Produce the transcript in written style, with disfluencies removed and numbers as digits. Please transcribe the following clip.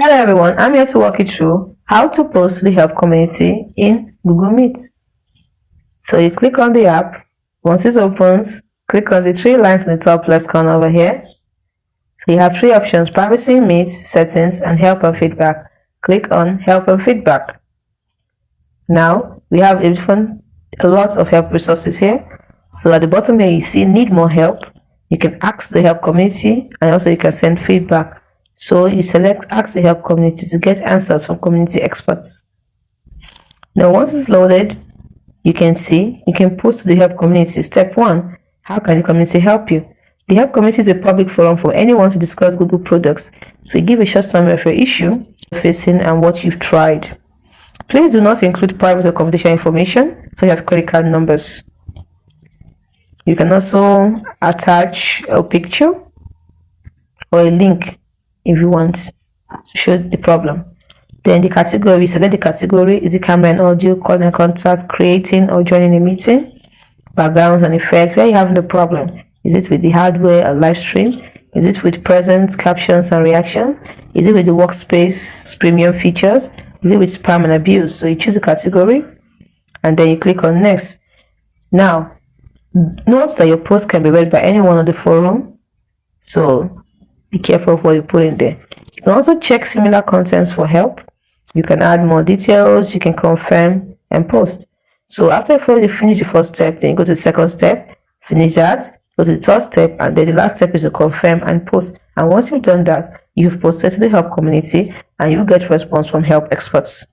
Hello everyone, I'm here to walk you through how to post to the help community in Google Meet. So you click on the app. Once it opens, click on the three lines in the top left corner over here. So you have three options: privacy, Meet, settings, and help and feedback. Click on help and feedback. Now we have a lot of help resources here. So at the bottom here you see need more help. You can ask the help community, and also you can send feedback. So you select ask the help community to get answers from community experts. Now once it's loaded, you can post to the help community. Step 1, how can the community help you? The help community is a public forum for anyone to discuss Google products. So you give a short summary of your issue you're facing and what you've tried. Please do not include private or confidential information such as credit card numbers. You can also attach a picture or a link if you want to show the problem. Then the category, select the category. Is it camera and audio, call and contact, creating or joining a meeting, backgrounds and effects? Where are you having the problem? Is it with the hardware or live stream? Is it with present captions and reaction? Is it with the workspace premium features? Is it with spam and abuse? So you choose a category and then you click on next. Now note that your post can be read by anyone on the forum, so be careful of what you put in there. You can also check similar contents for help. You can add more details, you can confirm and post. So after you finish the first step, then you go to the second step, finish that, go to the third step, and then the last step is to confirm and post. And once you've done that, you've posted to the help community and you get response from help experts.